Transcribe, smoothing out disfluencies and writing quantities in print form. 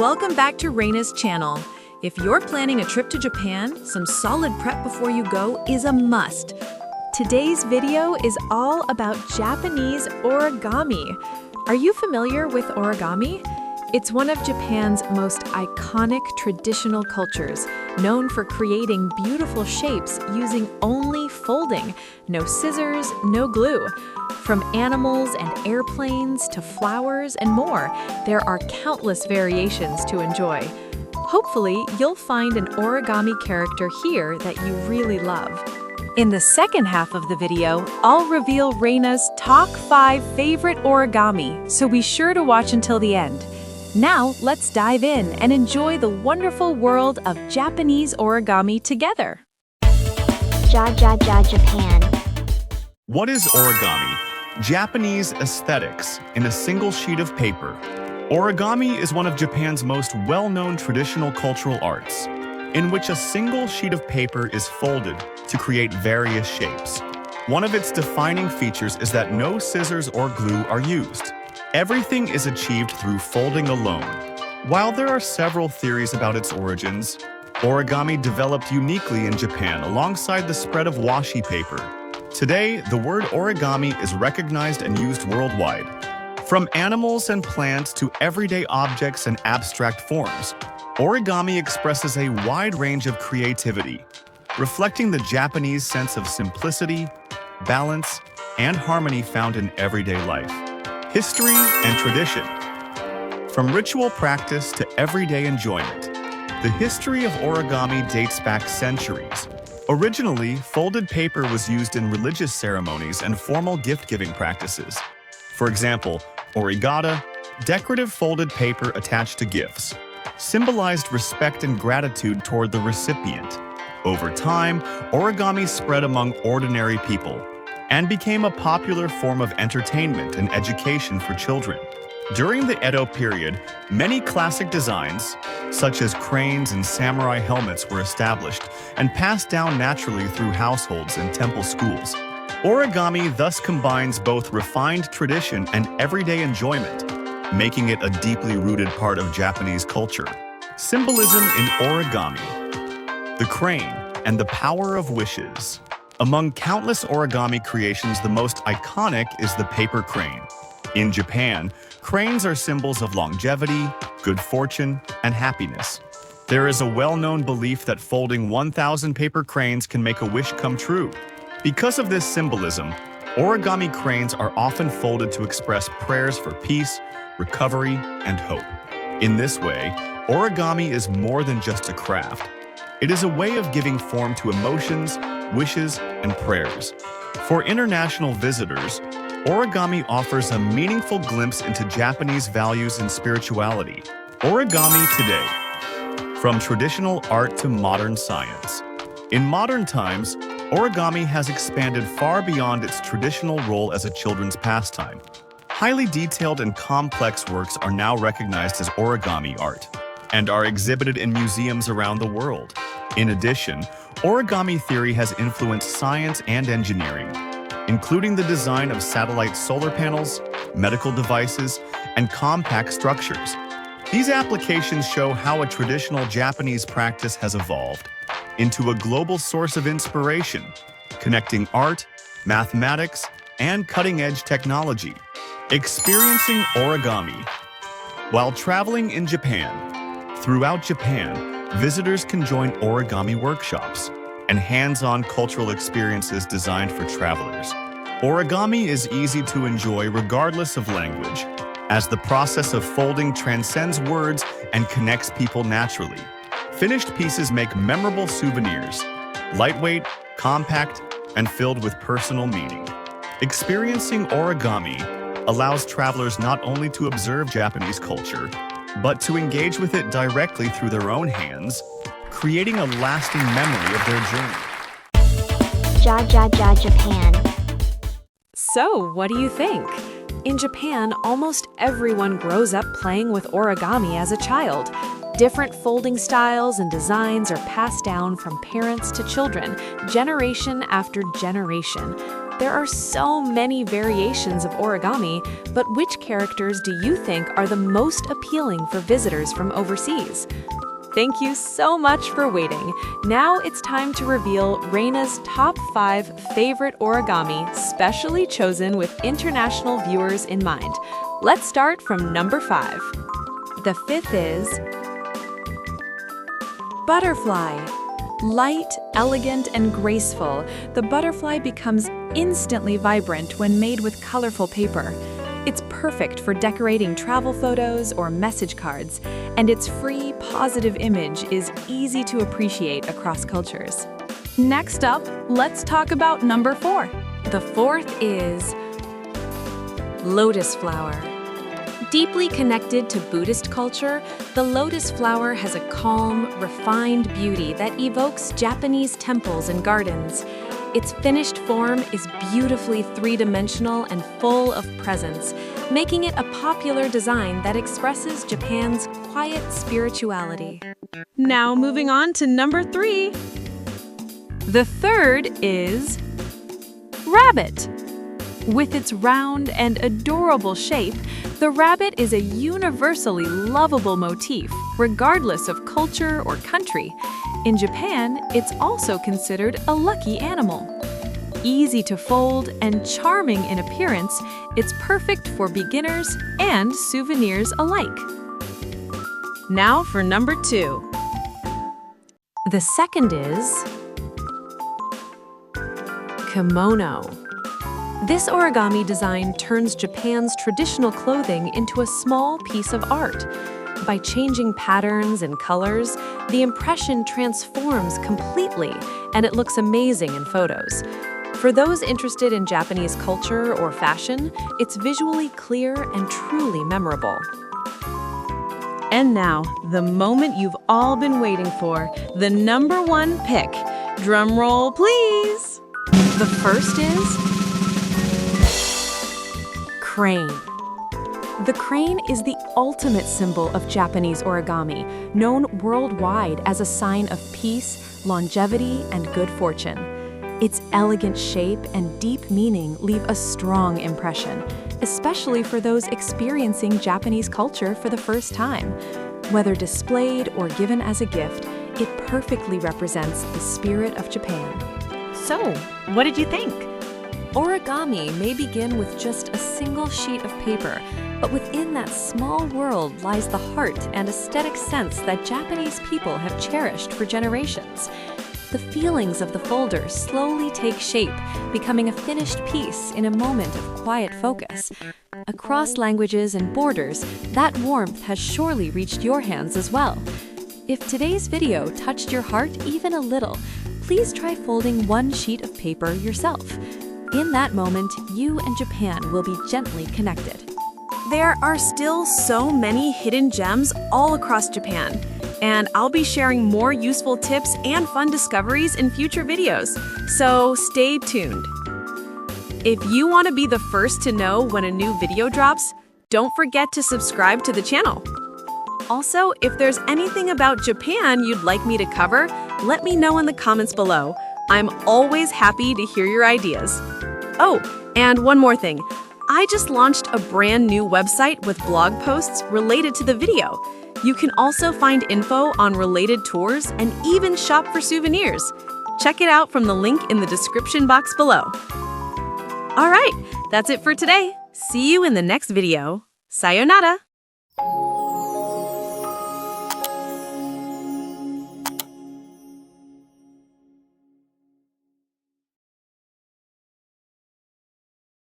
welcome back to Reina's channel. If you're planning a trip to Japan, some solid prep before you go is a must. Today's video is all about Japanese origami. Are you familiar with origami? It's one of Japan's most iconic traditional cultures, known for creating beautiful shapes using only folding, no scissors, no glue. From animals and airplanes to flowers and more, there are countless variations to enjoy. Hopefully, you'll find an origami character here that you really love. In the second half of the video, I'll reveal Reina's top 5 favorite origami, so be sure to watch until the end. Now, let's dive in and enjoy the wonderful world of Japanese origami together. Japan. What is origami? Japanese aesthetics in a single sheet of paper. Origami is one of Japan's most well-known traditional cultural arts, in which a single sheet of paper is folded to create various shapes. One of its defining features is that no scissors or glue are used. Everything is achieved through folding alone. While there are several theories about its origins, origami developed uniquely in Japan alongside the spread of washi paper. Today, the word origami is recognized and used worldwide. From animals and plants to everyday objects and abstract forms, origami expresses a wide range of creativity, reflecting the Japanese sense of simplicity, balance, and harmony found in everyday life. History and tradition. From ritual practice to everyday enjoyment, the history of origami dates back centuries. Originally, folded paper was used in religious ceremonies and formal gift-giving practices. For example, origata, decorative folded paper attached to gifts, symbolized respect and gratitude toward the recipient. Over time, origami spread among ordinary people and became a popular form of entertainment and education for children. During the Edo period, many classic designs, such as cranes and samurai helmets, were established and passed down naturally through households and temple schools. Origami thus combines both refined tradition and everyday enjoyment, making it a deeply rooted part of Japanese culture. Symbolism in origami. The crane and the power of wishes. Among countless origami creations, the most iconic is the paper crane. In Japan, cranes are symbols of longevity, good fortune, and happiness. There is a well-known belief that folding 1,000 paper cranes can make a wish come true. Because of this symbolism, origami cranes are often folded to express prayers for peace, recovery, and hope. In this way, origami is more than just a craft. It is a way of giving form to emotions, wishes, and prayers. For international visitors, origami offers a meaningful glimpse into Japanese values and spirituality. Origami today. From traditional art to modern science. In modern times, origami has expanded far beyond its traditional role as a children's pastime. Highly detailed and complex works are now recognized as origami art and are exhibited in museums around the world. In addition, origami theory has influenced science and engineering, including the design of satellite solar panels, medical devices, and compact structures. These applications show how a traditional Japanese practice has evolved into a global source of inspiration, connecting art, mathematics, and cutting-edge technology. Experiencing origami. While traveling in Japan, throughout Japan, visitors can join origami workshops and hands-on cultural experiences designed for travelers. Origami is easy to enjoy regardless of language, as the process of folding transcends words and connects people naturally. Finished pieces make memorable souvenirs, lightweight, compact, and filled with personal meaning. Experiencing origami allows travelers not only to observe Japanese culture, but to engage with it directly through their own hands, creating a lasting memory of their journey. Japan. So, what do you think? In Japan, almost everyone grows up playing with origami as a child. Different folding styles and designs are passed down from parents to children, generation after generation. There are so many variations of origami, but which characters do you think are the most appealing for visitors from overseas? Thank you so much for waiting. Now it's time to reveal Reina's top 5 favorite origami, specially chosen with international viewers in mind. Let's start from number 5. The 5th is butterfly. Light, elegant, and graceful, the butterfly becomes instantly vibrant when made with colorful paper. It's perfect for decorating travel photos or message cards, and its free, positive image is easy to appreciate across cultures. Next up, let's talk about number 4. The 4th is lotus flower. Deeply connected to Buddhist culture, the lotus flower has a calm, refined beauty that evokes Japanese temples and gardens. Its finished form is beautifully three-dimensional and full of presence, making it a popular design that expresses Japan's quiet spirituality. Now moving on to number 3. The 3rd is rabbit. With its round and adorable shape, the rabbit is a universally lovable motif, regardless of culture or country. In Japan, it's also considered a lucky animal. Easy to fold and charming in appearance, it's perfect for beginners and souvenirs alike. Now for number 2. The 2nd is kimono. This origami design turns Japan's traditional clothing into a small piece of art. By changing patterns and colors, the impression transforms completely, and it looks amazing in photos. For those interested in Japanese culture or fashion, it's visually clear and truly memorable. And now, the moment you've all been waiting for, the number 1 pick. Drum roll, please! The first is crane. The crane is the ultimate symbol of Japanese origami, known worldwide as a sign of peace, longevity, and good fortune. Its elegant shape and deep meaning leave a strong impression, especially for those experiencing Japanese culture for the first time. Whether displayed or given as a gift, it perfectly represents the spirit of Japan. So, what did you think? Origami may begin with just a single sheet of paper, but within that small world lies the heart and aesthetic sense that Japanese people have cherished for generations. The feelings of the folder slowly take shape, becoming a finished piece in a moment of quiet focus. Across languages and borders, that warmth has surely reached your hands as well. If today's video touched your heart even a little, please try folding one sheet of paper yourself. In that moment, you and Japan will be gently connected. There are still so many hidden gems all across Japan, and I'll be sharing more useful tips and fun discoveries in future videos, so stay tuned. If you want to be the first to know when a new video drops, don't forget to subscribe to the channel. Also, if there's anything about Japan you'd like me to cover, let me know in the comments below. I'm always happy to hear your ideas. Oh, and one more thing. I just launched a brand new website with blog posts related to the video. You can also find info on related tours and even shop for souvenirs. Check it out from the link in the description box below. All right, that's it for today. See you in the next video. Sayonara!